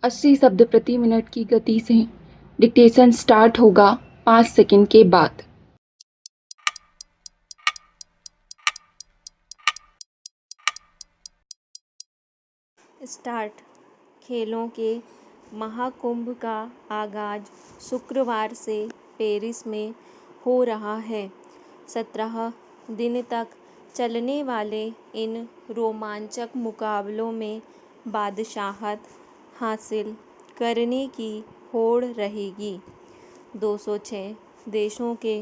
80 शब्द प्रति मिनट की गति से डिक्टेशन स्टार्ट होगा 5 सेकंड के बाद। स्टार्ट। खेलों के महाकुंभ का आगाज शुक्रवार से पेरिस में हो रहा है। 17 दिन तक चलने वाले इन रोमांचक मुकाबलों में बादशाहत हासिल करने की होड़ रहेगी। 206 देशों के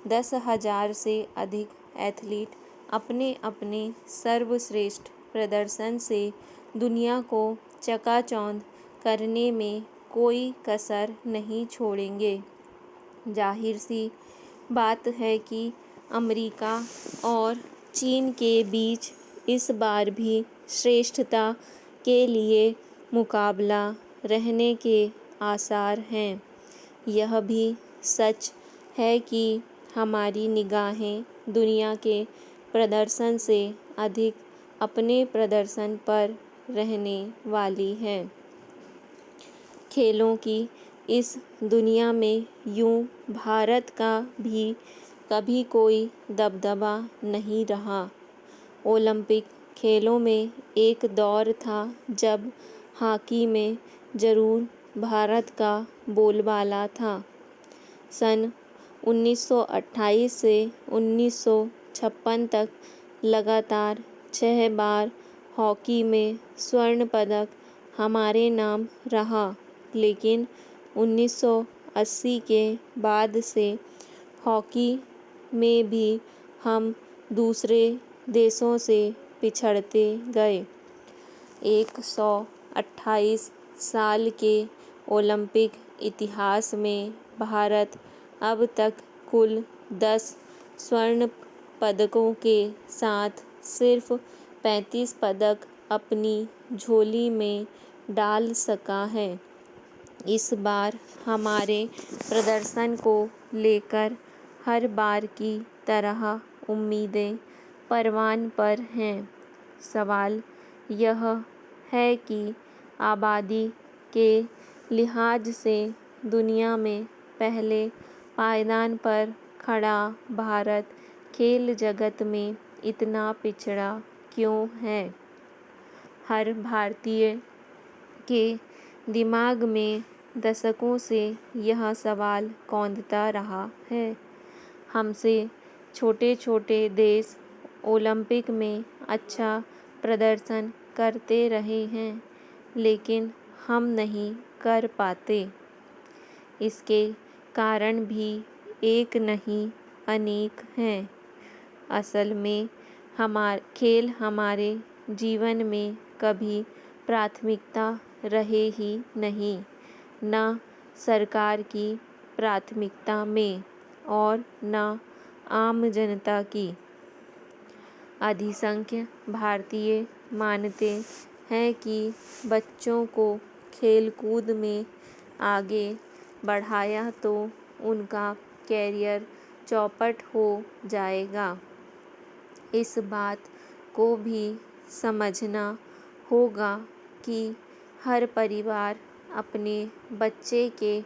10,000 से अधिक एथलीट अपने अपने सर्वश्रेष्ठ प्रदर्शन से दुनिया को चकाचौंध करने में कोई कसर नहीं छोड़ेंगे। जाहिर सी बात है कि अमेरिका और चीन के बीच इस बार भी श्रेष्ठता के लिए मुकाबला रहने के आसार हैं। यह भी सच है कि हमारी निगाहें दुनिया के प्रदर्शन से अधिक अपने प्रदर्शन पर रहने वाली है। खेलों की इस दुनिया में यूं भारत का भी कभी कोई दबदबा नहीं रहा। ओलंपिक खेलों में एक दौर था जब हॉकी में जरूर भारत का बोलबाला था। सन 1928 से 1956 तक लगातार 6 बार हॉकी में स्वर्ण पदक हमारे नाम रहा, लेकिन 1980 के बाद से हॉकी में भी हम दूसरे देशों से पिछड़ते गए। 128 साल के ओलंपिक इतिहास में भारत अब तक कुल 10 स्वर्ण पदकों के साथ सिर्फ 35 पदक अपनी झोली में डाल सका है। इस बार हमारे प्रदर्शन को लेकर हर बार की तरह उम्मीदें परवान पर हैं। सवाल यह है कि आबादी के लिहाज से दुनिया में पहले पायदान पर खड़ा भारत खेल जगत में इतना पिछड़ा क्यों है? हर भारतीय के दिमाग में दशकों से यह सवाल कौंधता रहा है। हमसे छोटे छोटे देश ओलंपिक में अच्छा प्रदर्शन करते रहे हैं, लेकिन हम नहीं कर पाते। इसके कारण भी एक नहीं अनेक हैं। असल में खेल हमारे जीवन में कभी प्राथमिकता रहे ही नहीं, न सरकार की प्राथमिकता में और न आम जनता की। अधिसंख्य भारतीय मानते हैं कि बच्चों को खेलकूद में आगे बढ़ाया तो उनका कैरियर चौपट हो जाएगा। इस बात को भी समझना होगा कि हर परिवार अपने बच्चे के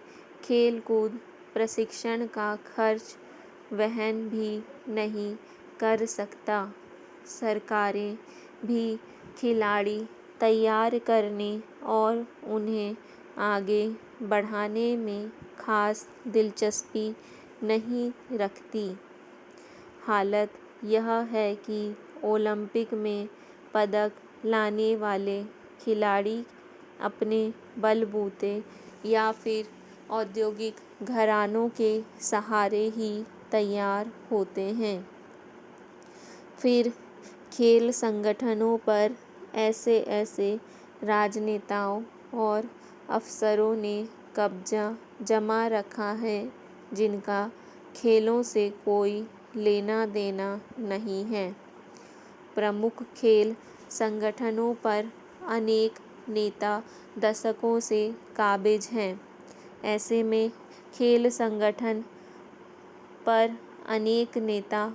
खेलकूद प्रशिक्षण का खर्च वहन भी नहीं कर सकता। सरकारें भी खिलाड़ी तैयार करने और उन्हें आगे बढ़ाने में खास दिलचस्पी नहीं रखती। हालत यह है कि ओलंपिक में पदक लाने वाले खिलाड़ी अपने बलबूते या फिर औद्योगिक घरानों के सहारे ही तैयार होते हैं। फिर खेल संगठनों पर ऐसे ऐसे राजनेताओं और अफसरों ने कब्जा जमा रखा है जिनका खेलों से कोई लेना देना नहीं है। प्रमुख खेल संगठनों पर अनेक नेता दशकों से काबिज हैं। ऐसे में खेल संगठन पर अनेक नेता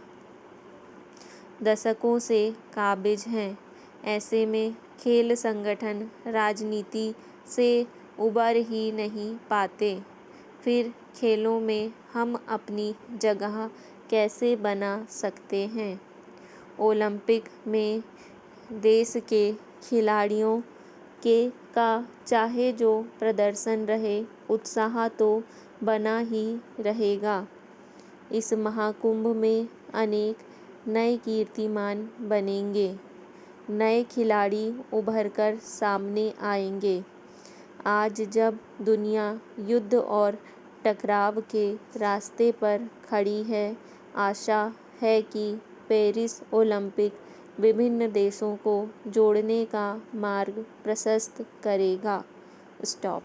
दशकों से काबिज हैं। ऐसे में खेल संगठन राजनीति से उबर ही नहीं पाते, फिर खेलों में हम अपनी जगह कैसे बना सकते हैं। ओलंपिक में देश के खिलाड़ियों का चाहे जो प्रदर्शन रहे, उत्साह तो बना ही रहेगा। इस महाकुंभ में अनेक नए कीर्तिमान बनेंगे, नए खिलाड़ी उभर कर सामने आएंगे। आज जब दुनिया युद्ध और टकराव के रास्ते पर खड़ी है, आशा है कि पेरिस ओलंपिक विभिन्न देशों को जोड़ने का मार्ग प्रशस्त करेगा। स्टॉप।